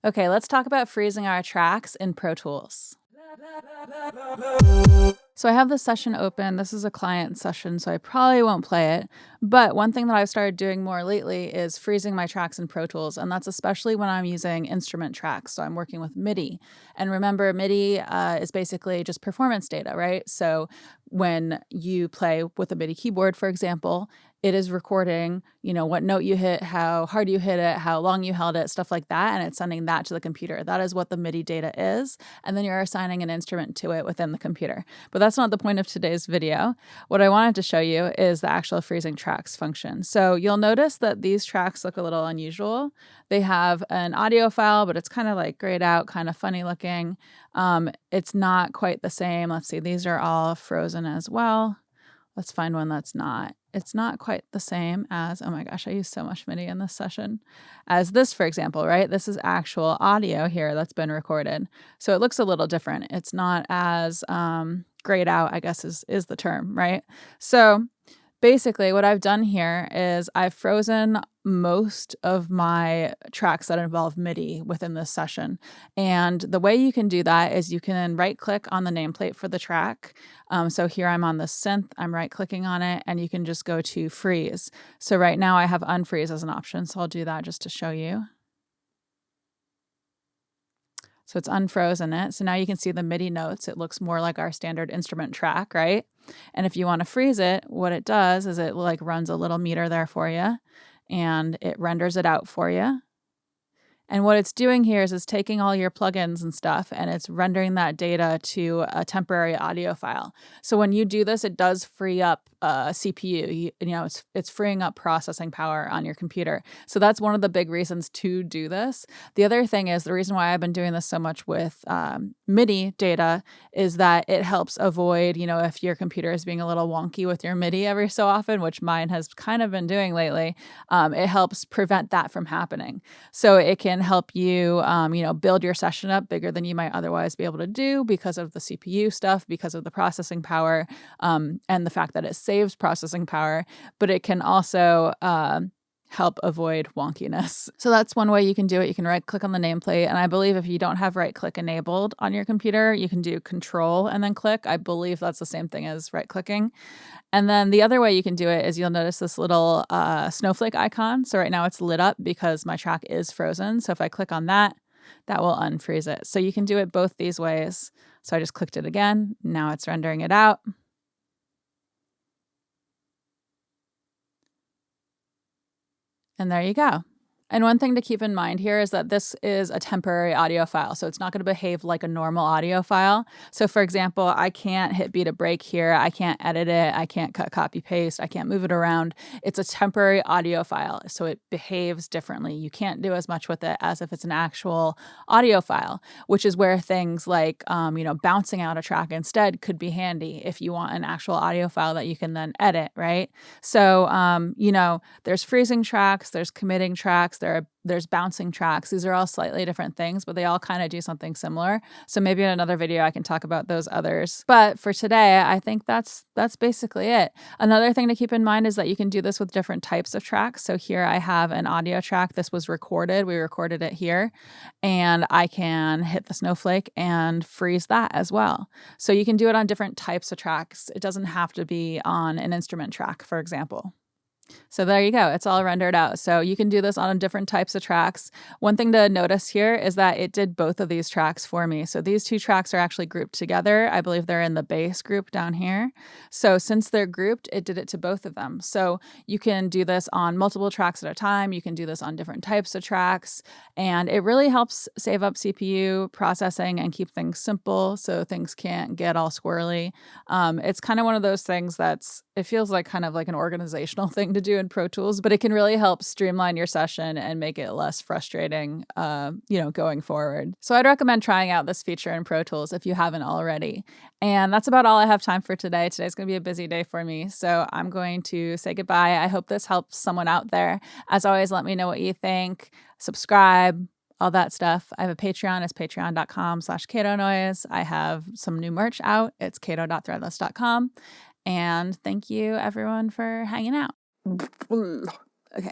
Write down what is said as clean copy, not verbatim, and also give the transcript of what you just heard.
Okay, let's talk about freezing our tracks in Pro Tools. So I have this session open. This is a client session, so I probably won't play it. But one thing that I've started doing more lately is freezing my tracks in Pro Tools, and that's especially when I'm using instrument tracks. So I'm working with MIDI. And remember, MIDI is basically just performance data, right? So when you play with a MIDI keyboard, for example, it is recording, what note you hit, how hard you hit it, how long you held it, stuff like that, and it's sending that to the computer. That is what the MIDI data is, and then you're assigning an instrument to it within the computer. But that's not the point of today's video. What I wanted to show you is the actual freezing tracks function. So you'll notice that these tracks look a little unusual. They have an audio file, but it's kind of like grayed out, kind of funny looking. It's not quite the same. Let's see, these are all frozen as well. Let's find one that's not. It's not quite the same as, oh my gosh, I used so much MIDI in this session, as this, for example, right? This is actual audio here that's been recorded. So it looks a little different. It's not as grayed out, I guess is the term, right? So basically what I've done here is I've frozen most of my tracks that involve MIDI within this session. And the way you can do that is you can right click on the nameplate for the track. So here I'm on the synth, I'm right clicking on it, and you can just go to freeze. So right now I have unfreeze as an option. So I'll do that just to show you. So it's unfrozen it. So now you can see the MIDI notes. It looks more like our standard instrument track, right? And if you want to freeze it, what it does is it like runs a little meter there for you and it renders it out for you. And what it's doing here is it's taking all your plugins and stuff and it's rendering that data to a temporary audio file. So when you do this, it does free up CPU. It's freeing up processing power on your computer. So that's one of the big reasons to do this. The other thing is the reason why I've been doing this so much with MIDI data is that it helps avoid, if your computer is being a little wonky with your MIDI every so often, which mine has kind of been doing lately, it helps prevent that from happening. So it can help you, build your session up bigger than you might otherwise be able to do because of the CPU stuff, because of the processing power, and the fact that it saves processing power, but it can also help avoid wonkiness. So that's one way you can do it. You can right click on the nameplate. And I believe if you don't have right click enabled on your computer, you can do control and then click. I believe that's the same thing as right clicking. And then the other way you can do it is you'll notice this little snowflake icon. So right now it's lit up because my track is frozen. So if I click on that, that will unfreeze it. So you can do it both these ways. So I just clicked it again. Now it's rendering it out. And there you go. And one thing to keep in mind here is that this is a temporary audio file, so it's not going to behave like a normal audio file. So for example, I can't hit beat a break here. I can't edit it. I can't cut, copy, paste. I can't move it around. It's a temporary audio file, so it behaves differently. You can't do as much with it as if it's an actual audio file, which is where things like, bouncing out a track instead could be handy if you want an actual audio file that you can then edit, right? So, there's freezing tracks, there's committing tracks, there's bouncing tracks. These are all slightly different things, but they all kind of do something similar. So maybe in another video I can talk about those others. But for today, I think that's basically it. Another thing to keep in mind is that you can do this with different types of tracks. So here I have an audio track. This was recorded. We recorded it here. And I can hit the snowflake and freeze that as well. So you can do it on different types of tracks. It doesn't have to be on an instrument track, for example. So there you go. It's all rendered out. So you can do this on different types of tracks. One thing to notice here is that it did both of these tracks for me. So these two tracks are actually grouped together. I believe they're in the bass group down here. So since they're grouped, it did it to both of them. So you can do this on multiple tracks at a time. You can do this on different types of tracks. And it really helps save up CPU processing and keep things simple so things can't get all squirrely. It's kind of one of those things it feels like kind of like an organizational thing to do in Pro Tools, but it can really help streamline your session and make it less frustrating, going forward. So I'd recommend trying out this feature in Pro Tools if you haven't already. And that's about all I have time for today. Today's going to be a busy day for me, so I'm going to say goodbye. I hope this helps someone out there. As always, let me know what you think. Subscribe, all that stuff. I have a Patreon. It's patreon.com/CatoNoise. I have some new merch out. It's cato.threadless.com. And thank you everyone for hanging out. Okay.